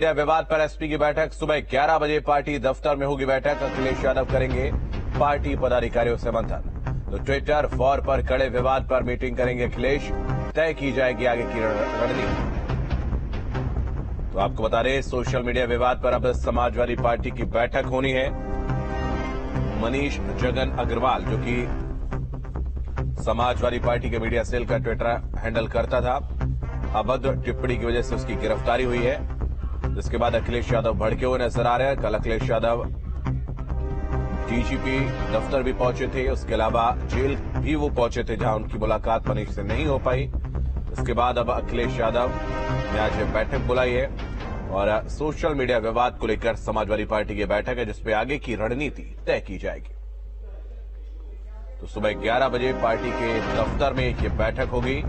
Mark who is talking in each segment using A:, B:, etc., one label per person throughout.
A: Media विवाद पर SP की बैठक सुबह 11 बजे पार्टी दफ्तर में होगी बैठक। अखिलेश यादव करेंगे पार्टी पदाधिकारियों से मंथन। तो ट्विटर वॉर पर कड़े विवाद पर मीटिंग करेंगे अखिलेश, तय की जाएगी आगे की रणनीति। तो आपको बता दें, सोशल मीडिया विवाद पर अब समाजवादी पार्टी की बैठक होनी है। मनीष जगन अग्रवाल, जो कि समाजवादी पार्टी के मीडिया सेल का ट्विटर हैंडल करता था, अभद्र टिप्पणी की वजह से उसकी गिरफ्तारी हुई है। जिसके बाद अखिलेश यादव भड़के हुए नजर आ रहे हैं। कल अखिलेश यादव डीजीपी दफ्तर भी पहुंचे थे, उसके अलावा जेल भी वो पहुंचे थे, जहां उनकी मुलाकात मनीष से नहीं हो पाई। इसके बाद अब अखिलेश यादव ने आज बैठक बुलाई है और सोशल मीडिया विवाद को लेकर समाजवादी पार्टी की बैठक है, जिसपे आगे की रणनीति तय की जाएगी। तो सुबह 11 बजे पार्टी के दफ्तर में ये बैठक होगी।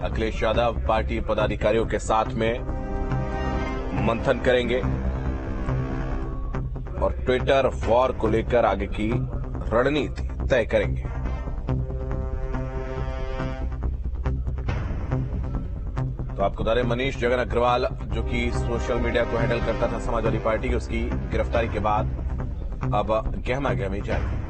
A: अखिलेश यादव पार्टी पदाधिकारियों के साथ में मंथन करेंगे और ट्विटर वॉर को लेकर आगे की रणनीति तय करेंगे। तो आपको बता दें, मनीष जगन अग्रवाल, जो कि सोशल मीडिया को हैंडल करता था समाजवादी पार्टी की, उसकी गिरफ्तारी के बाद अब गहमा गहमी जारी।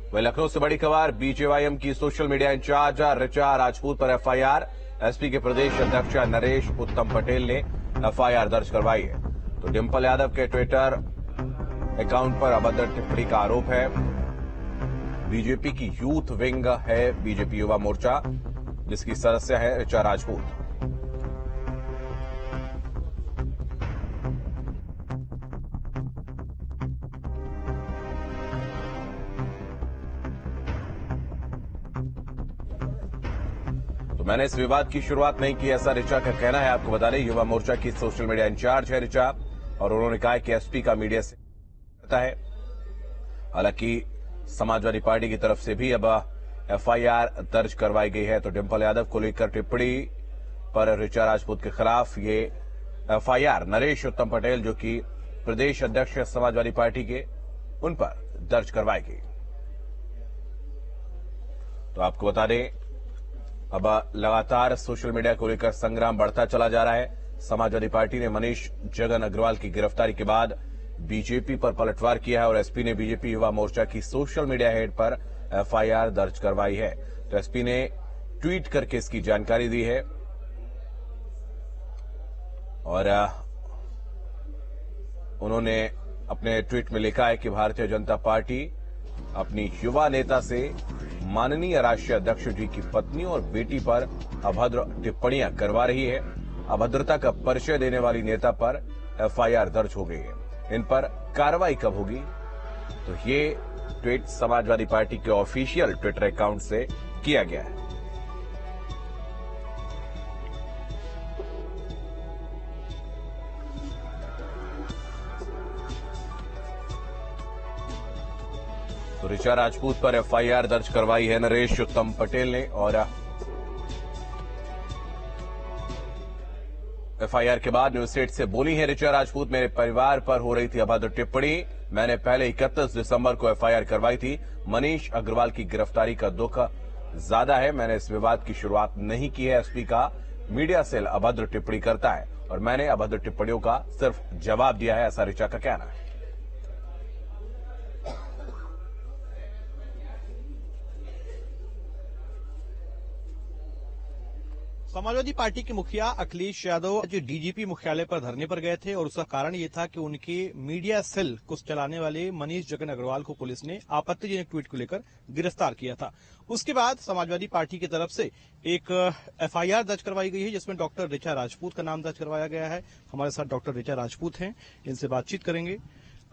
A: वहीं लखनऊ से बड़ी खबर, बीजेवाईएम की social media in-charge Richa Rajput पर एफआईआर। एसपी के प्रदेश अध्यक्ष नरेश उत्तम पटेल ने एफआईआर दर्ज करवाई है। तो डिंपल यादव के ट्विटर अकाउंट पर अभद्र टिप्पणी का आरोप है। बीजेपी की यूथ विंग है बीजेपी युवा मोर्चा, जिसकी सदस्य है ऋचा राजपूत। मैंने इस विवाद की शुरुआत नहीं की, ऐसा ऋचा का कहना है। आपको बता दें, युवा मोर्चा की सोशल मीडिया इंचार्ज है ऋचा, और उन्होंने कहा कि एसपी का मीडिया से करता है। हालांकि समाजवादी पार्टी की तरफ से भी अब एफआईआर दर्ज करवाई गई है। तो डिंपल यादव को लेकर टिप्पणी पर ऋचा राजपूत के खिलाफ ये एफआईआर नरेश उत्तम पटेल, जो कि प्रदेश अध्यक्ष समाजवादी पार्टी के, उन पर दर्ज करवाई गई। तो आपको बता दें, अब लगातार सोशल मीडिया को लेकर संग्राम बढ़ता चला जा रहा है। समाजवादी पार्टी ने मनीष जगन अग्रवाल की गिरफ्तारी के बाद बीजेपी पर पलटवार किया है और एसपी ने बीजेपी युवा मोर्चा की सोशल मीडिया हेड पर एफआईआर दर्ज करवाई है। तो एसपी ने ट्वीट करके इसकी जानकारी दी है और उन्होंने अपने ट्वीट में लिखा है कि भारतीय जनता पार्टी अपनी युवा नेता से माननीय राष्ट्रीय अध्यक्ष जी की पत्नी और बेटी पर अभद्र टिप्पणियां करवा रही है। अभद्रता का परिचय देने वाली नेता पर एफआईआर दर्ज हो गई है। इन पर कार्रवाई कब होगी? तो ये ट्वीट समाजवादी पार्टी के ऑफिशियल ट्विटर अकाउंट से किया गया है। तो ऋचा राजपूत पर एफआईआर दर्ज करवाई है नरेश उत्तम पटेल ने, और एफआईआर के बाद न्यूज 8 से बोली है ऋचा राजपूत, मेरे परिवार पर हो रही थी अभद्र टिप्पणी। मैंने पहले 31 दिसंबर को एफआईआर करवाई थी। मनीष अग्रवाल की गिरफ्तारी का दुख ज्यादा है। मैंने इस विवाद की शुरुआत नहीं की है। एसपी का मीडिया सेल अभद्र टिप्पणी करता है और मैंने अभद्र टिप्पणियों का सिर्फ जवाब दिया है, ऐसा ऋचा का कहना है।
B: समाजवादी पार्टी के मुखिया अखिलेश यादव आज डीजीपी मुख्यालय पर धरने पर गए थे और उसका कारण ये था कि उनके मीडिया सेल को चलाने वाले मनीष जगन अग्रवाल को पुलिस ने आपत्तिजनक ट्वीट को लेकर गिरफ्तार किया था। उसके बाद समाजवादी पार्टी की तरफ से एक एफआईआर दर्ज करवाई गई है, जिसमें डॉक्टर ऋचा राजपूत का नाम दर्ज करवाया गया है। हमारे साथ डॉक्टर ऋचा राजपूत हैं, इनसे बातचीत करेंगे।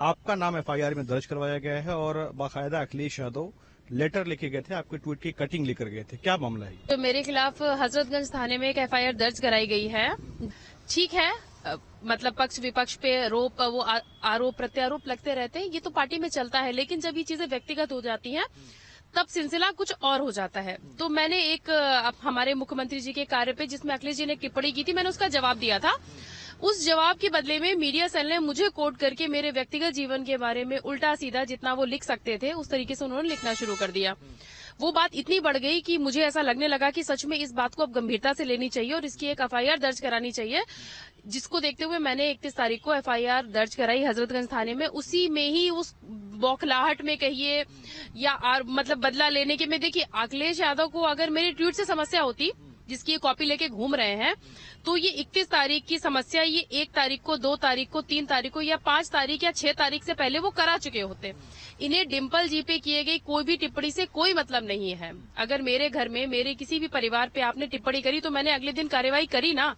B: आपका नाम एफआईआर में दर्ज करवाया गया है और बाकायदा अखिलेश यादव लेटर लेके गए थे, आपके ट्वीट की कटिंग लेकर गए थे, क्या मामला है?
C: तो मेरे खिलाफ हजरतगंज थाने में एक एफआईआर दर्ज कराई गई है। ठीक है, मतलब पक्ष विपक्ष पे आरोप प्रत्यारोप लगते रहते हैं, ये तो पार्टी में चलता है, लेकिन जब ये चीजें व्यक्तिगत हो जाती हैं तब सिलसिला कुछ और हो जाता है। तो मैंने एक हमारे मुख्यमंत्री जी के कार्य पे जिसमें अखिलेश जी ने टिप्पणी की थी, मैंने उसका जवाब दिया था। उस जवाब के बदले में मीडिया सेल ने मुझे कोट करके मेरे व्यक्तिगत जीवन के बारे में उल्टा सीधा जितना वो लिख सकते थे उस तरीके से उन्होंने लिखना शुरू कर दिया। वो बात इतनी बढ़ गई कि मुझे ऐसा लगने लगा कि सच में इस बात को अब गंभीरता से लेनी चाहिए और इसकी एक एफआईआर दर्ज करानी चाहिए, जिसको देखते हुए मैंने 31 तारीख को एफआईआर दर्ज कराई हजरतगंज थाने में। उसी में ही उस बौखलाहट में कहिए या मतलब बदला लेने के में, देखिए अखिलेश यादव को अगर मेरे ट्वीट से समस्या होती, जिसकी ये कॉपी लेके घूम रहे हैं, तो ये 31 तारीख की समस्या ये 1 तारीख को, 2 तारीख को, 3 तारीख को या 5 तारीख या 6 तारीख से पहले वो करा चुके होते। इन्हें डिम्पल जी पे किए गई कोई भी टिप्पणी से कोई मतलब नहीं है। अगर मेरे घर में मेरे किसी भी परिवार पे आपने टिप्पणी करी तो मैंने अगले दिन कार्यवाही करी ना।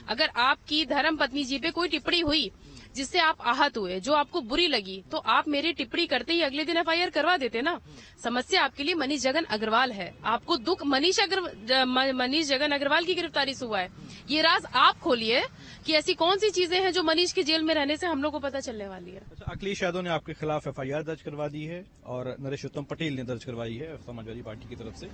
C: अगर आपकी धर्म पत्नी जी पे कोई टिप्पणी हुई जिससे आप आहत हुए, जो आपको बुरी लगी, तो आप मेरी टिप्पणी करते ही अगले दिन एफआईआर करवा देते ना। समस्या आपके लिए मनीष जगन अग्रवाल है। आपको दुख मनीष जगन अग्रवाल की गिरफ्तारी से हुआ है। ये राज आप खोलिए कि ऐसी कौन सी चीजें हैं जो मनीष की जेल में रहने से हम लोग को पता चलने वाली है।
B: अच्छा, अखिलेश यादव ने आपके खिलाफ एफआईआर दर्ज करवा दी है और नरेशोत्तम पटेल ने दर्ज करवाई है समाजवादी पार्टी की तरफ से।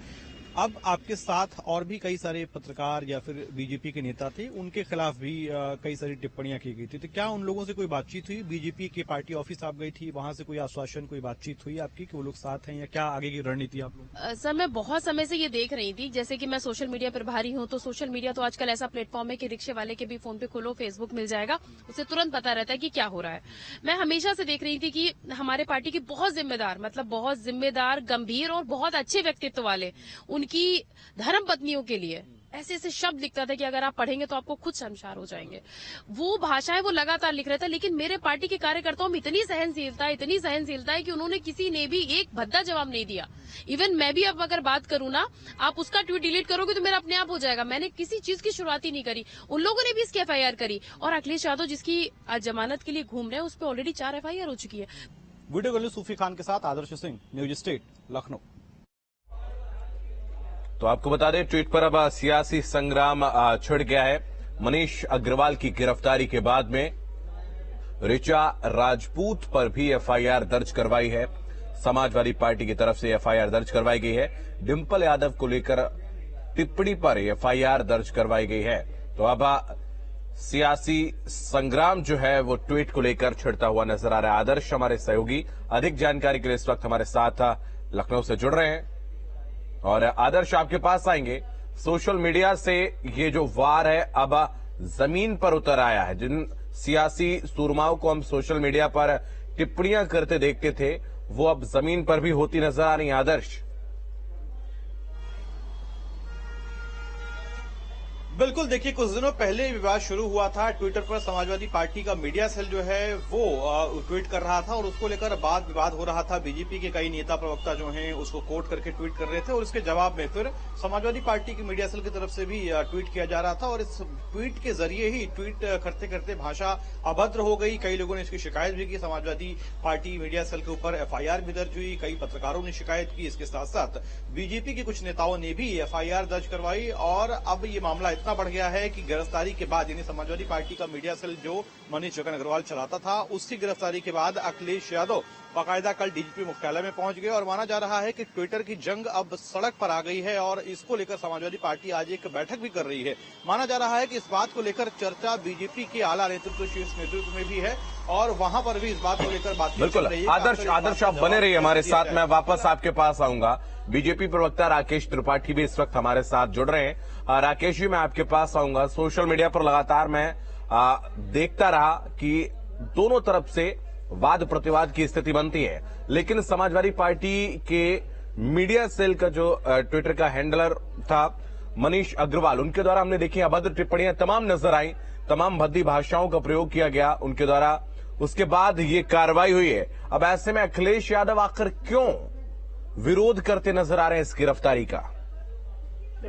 B: अब आपके साथ और भी कई सारे पत्रकार या फिर बीजेपी के नेता थे, उनके खिलाफ भी कई सारी टिप्पणियां की गई थी। तो क्या उन लोगों से कोई बातचीत हुई? बीजेपी के पार्टी ऑफिस आप गई थी, वहां से कोई आश्वासन, कोई बातचीत हुई आपकी कि वो लोग साथ हैं, या क्या आगे की रणनीति आप लोग?
C: सर, मैं बहुत समय से ये देख रही थी, जैसे कि मैं सोशल मीडिया प्रभारी हूँ, तो सोशल मीडिया तो आजकल ऐसा प्लेटफॉर्म है कि रिक्शे वाले के भी फोन पे खोलो, फेसबुक मिल जाएगा, उसे तुरंत पता रहता है कि क्या हो रहा है। मैं हमेशा से देख रही थी कि हमारे पार्टी की बहुत जिम्मेदार, मतलब बहुत जिम्मेदार, गंभीर और बहुत अच्छे व्यक्तित्व वाले, उनकी धर्म पत्नियों के लिए ऐसे ऐसे शब्द लिखता था कि अगर आप पढ़ेंगे तो आपको खुद शर्मसार हो जाएंगे। वो भाषाएं वो लगातार लिख रहा था, लेकिन मेरे पार्टी के कार्यकर्ताओं में इतनी सहनशीलता है कि उन्होंने किसी ने भी एक भद्दा जवाब नहीं दिया। इवन मैं भी अब अगर बात करूं ना, आप उसका ट्वीट डिलीट करोगे तो मेरा अपने आप हो जाएगा। मैंने किसी चीज की शुरुआत ही नहीं करी, उन लोगों ने भी इसकी एफआईआर करी। और अखिलेश यादव जिसकी जमानत के लिए घूम रहे हैं, उस पर ऑलरेडी 4 एफआईआर हो चुकी है।
B: वीडियो जर्नलिस्ट सूफी खान के साथ आदर्श सिंह, न्यूज स्टेट, लखनऊ।
A: तो आपको बता दें, ट्वीट पर अब सियासी संग्राम छिड़ गया है। मनीष अग्रवाल की गिरफ्तारी के बाद में ऋचा राजपूत पर भी एफआईआर दर्ज करवाई है। समाजवादी पार्टी की तरफ से एफआईआर दर्ज करवाई गई है। डिम्पल यादव को लेकर टिप्पणी पर एफआईआर दर्ज करवाई गई है। तो अब सियासी संग्राम जो है वो ट्वीट को लेकर छिड़ता हुआ नजर आ रहा है। आदर्श हमारे सहयोगी अधिक जानकारी के लिए इस वक्त हमारे साथ लखनऊ से जुड़ रहे हैं, और आदर्श आपके पास आएंगे। सोशल मीडिया से ये जो वार है अब जमीन पर उतर आया है। जिन सियासी सूरमाओं को हम सोशल मीडिया पर टिप्पणियां करते देखते थे, वो अब जमीन पर भी होती नजर आ रही है। आदर्श,
B: बिल्कुल, देखिए कुछ दिनों पहले विवाद शुरू हुआ था। ट्विटर पर समाजवादी पार्टी का मीडिया सेल जो है वो ट्वीट कर रहा था और उसको लेकर वाद विवाद हो रहा था। बीजेपी के कई नेता प्रवक्ता जो हैं उसको कोट करके ट्वीट कर रहे थे और इसके जवाब में फिर समाजवादी पार्टी की मीडिया सेल की तरफ से भी ट्वीट किया जा रहा था। और इस ट्वीट के जरिए ही ट्वीट करते करते भाषा अभद्र हो गई। कई लोगों ने इसकी शिकायत भी की। समाजवादी पार्टी मीडिया सेल के ऊपर एफआईआर भी दर्ज हुई। कई पत्रकारों ने शिकायत की। इसके साथ साथ बीजेपी के कुछ नेताओं ने भी एफआईआर दर्ज करवाई। और अब ये मामला इतना बढ़ गया है कि गिरफ्तारी के बाद, यानी समाजवादी पार्टी का मीडिया सेल जो मनीष जगन अग्रवाल चलाता था, उसकी गिरफ्तारी के बाद अखिलेश यादव बाकायदा कल डीजीपी मुख्यालय में पहुंच गए। और माना जा रहा है कि ट्विटर की जंग अब सड़क पर आ गई है और इसको लेकर समाजवादी पार्टी आज एक बैठक भी कर रही है। माना जा रहा है कि इस बात को लेकर चर्चा बीजेपी के आला नेतृत्व, शीर्ष नेतृत्व में भी है और वहां पर भी इस बात को लेकर बातचीत चल रही है।
A: आदर्श आप बने रहिए हमारे साथ, मैं वापस आपके पास आऊंगा। बीजेपी प्रवक्ता राकेश त्रिपाठी भी इस वक्त हमारे साथ जुड़ रहे हैं। राकेश जी, मैं आपके पास आऊंगा। सोशल मीडिया पर लगातार मैं देखता रहा कि दोनों तरफ से वाद प्रतिवाद की स्थिति बनती है, लेकिन समाजवादी पार्टी के मीडिया सेल का जो ट्विटर का हैंडलर था मनीष अग्रवाल, उनके द्वारा हमने देखी अभद्र टिप्पणियां तमाम नजर आई, तमाम भद्दी भाषाओं का प्रयोग किया गया उनके द्वारा। उसके बाद ये कार्रवाई हुई है। अब ऐसे में अखिलेश यादव आखिर क्यों विरोध करते नजर आ रहे हैं इस गिरफ्तारी का?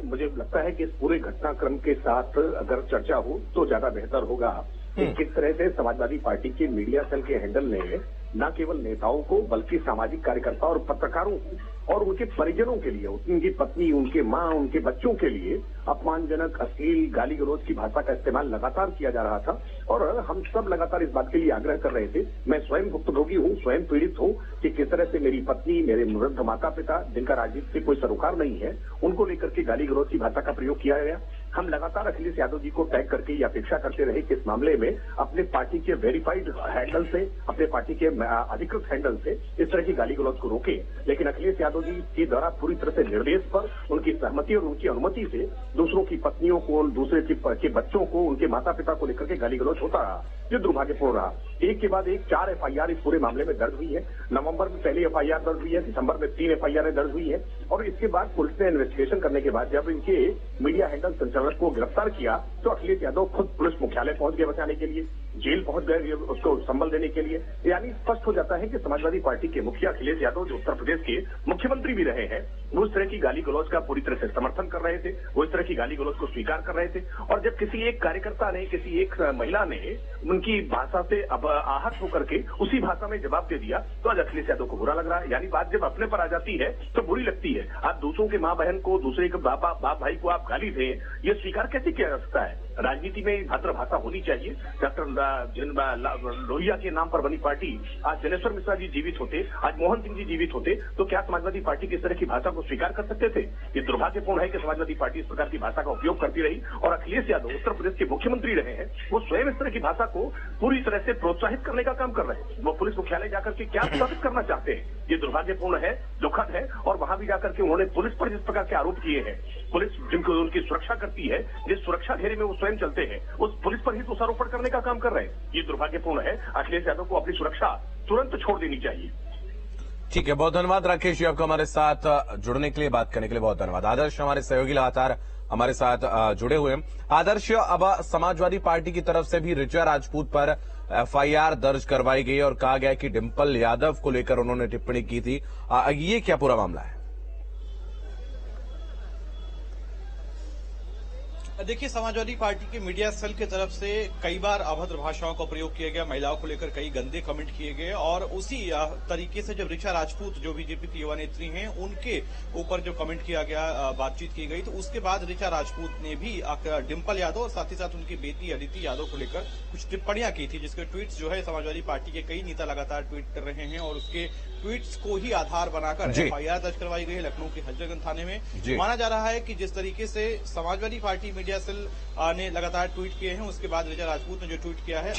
D: मुझे लगता है कि इस पूरे घटनाक्रम के साथ अगर चर्चा हो तो ज्यादा बेहतर होगा। किस तरह से समाजवादी पार्टी के मीडिया सेल के हैंडल ने न केवल नेताओं को बल्कि सामाजिक कार्यकर्ता और पत्रकारों को और उनके परिजनों के लिए, उनकी पत्नी, उनके मां, उनके बच्चों के लिए अपमानजनक, अश्लील, गाली गलौज की भाषा का इस्तेमाल लगातार किया जा रहा था। और हम सब लगातार इस बात के लिए आग्रह कर रहे थे। मैं स्वयं भुक्तभोगी हूं, स्वयं पीड़ित हूं कि किस तरह से मेरी पत्नी, मेरे वृद्ध माता पिता, जिनका राजनीति से कोई सरोकार नहीं है, उनको लेकर के गाली गलौज की भाषा का प्रयोग किया गया। हम लगातार अखिलेश यादव जी को टैग करके ये अपेक्षा करते रहे कि इस मामले में अपने पार्टी के वेरीफाइड हैंडल से, अपने पार्टी के अधिकृत हैंडल से इस तरह की गाली गलौज को रोके। लेकिन अखिलेश यादव जी के द्वारा पूरी तरह से निर्देश पर, उनकी सहमति और उनकी अनुमति से दूसरों की पत्नियों को, दूसरे के बच्चों को, उनके माता पिता को लेकर के गाली गलौज होता रहा, जो दुर्भाग्यपूर्ण रहा। एक के बाद एक 4 एफआईआर इस पूरे मामले में दर्ज हुई है। नवंबर में पहली एफआईआर दर्ज हुई है, दिसंबर में 3 एफआईआर दर्ज हुई है और इसके बाद पुलिस ने इन्वेस्टिगेशन करने के बाद जब इनके मीडिया हैंडल संचालक को गिरफ्तार किया तो अखिलेश यादव खुद पुलिस मुख्यालय पहुंच गए बचाने के लिए, जेल पहुंच गए उसको संबल देने के लिए। यानी स्पष्ट हो जाता है कि समाजवादी पार्टी के मुखिया अखिलेश यादव, जो उत्तर प्रदेश के मुख्यमंत्री भी रहे हैं, वो इस तरह की गाली गलौज का पूरी तरह से समर्थन कर रहे थे, वो इस तरह की गाली गलौज को स्वीकार कर रहे थे। और जब किसी एक कार्यकर्ता ने, किसी एक महिला ने उनकी भाषा से अब आहत होकर के उसी भाषा में जवाब दे दिया तो आज अखिलेश यादव को बुरा लग रहा है। यानी बात जब अपने पर आ जाती है तो बुरी लगती है। आप दूसरों के माँ बहन को, दूसरे के बाप भाई को आप गाली दें, ये स्वीकार कैसे किया जा सकता है? राजनीति में मातृभाषा होनी चाहिए। डॉक्टर लोहिया के नाम पर बनी पार्टी, आज जनेश्वर मिश्रा जी जीवित होते, आज मोहन सिंह जी जीवित होते, तो क्या समाजवादी पार्टी की इस तरह की भाषा को स्वीकार कर सकते थे? ये दुर्भाग्यपूर्ण है कि समाजवादी पार्टी इस प्रकार की भाषा का उपयोग करती रही और अखिलेश यादव उत्तर प्रदेश के मुख्यमंत्री रहे हैं, वो स्वयं इस तरह की भाषा को पूरी तरह से प्रोत्साहित करने का काम कर रहे हैं। वो पुलिस मुख्यालय जाकर के क्या साबित करना चाहते हैं? ये दुर्भाग्यपूर्ण है, दुखद है। और वहां भी जाकर के उन्होंने पुलिस पर जिस प्रकार के आरोप किए हैं, पुलिस जिनको उनकी सुरक्षा करती है, जिस सुरक्षा घेरे में वो स्वयं चलते हैं, उस पुलिस पर ही दोषारोपण करने का काम कर रहे हैं। ये दुर्भाग्यपूर्ण है। अखिलेश यादव को अपनी सुरक्षा तुरंत छोड़ देनी चाहिए।
A: ठीक है, बहुत धन्यवाद राकेश जी, आपको हमारे साथ जुड़ने के लिए, बात करने के लिए बहुत धन्यवाद। आदर्श हमारे सहयोगी लगातार हमारे साथ जुड़े हुए हैं। आदर्श, अब समाजवादी पार्टी की तरफ से भी ऋचा राजपूत पर एफआईआर दर्ज करवाई गई और कहा गया कि डिंपल यादव को लेकर उन्होंने टिप्पणी की थी। ये क्या पूरा मामला है?
B: देखिए, समाजवादी पार्टी के मीडिया सेल की तरफ से कई बार अभद्र भाषाओं का प्रयोग किया गया, महिलाओं को लेकर कई गंदे कमेंट किए गए और उसी तरीके से जब ऋचा राजपूत, जो बीजेपी की युवा नेत्री हैं, उनके ऊपर जो कमेंट किया गया, बातचीत की गई, तो उसके बाद ऋचा राजपूत ने भी डिंपल यादव और साथ ही साथ उनकी बेटी अदिति यादव को लेकर कुछ टिप्पणियां की थी, जिसके ट्वीट्स जो है समाजवादी पार्टी के कई नेता लगातार ट्वीट कर रहे हैं और उसके ट्वीट्स को ही आधार बनाकर एफआईआर दर्ज करवाई गई है लखनऊ के हजरतगंज थाने में। माना जा रहा है कि जिस तरीके से समाजवादी पार्टी मीडिया सेल ने लगातार ट्वीट किए हैं, उसके बाद ऋचा राजपूत ने जो ट्वीट किया है,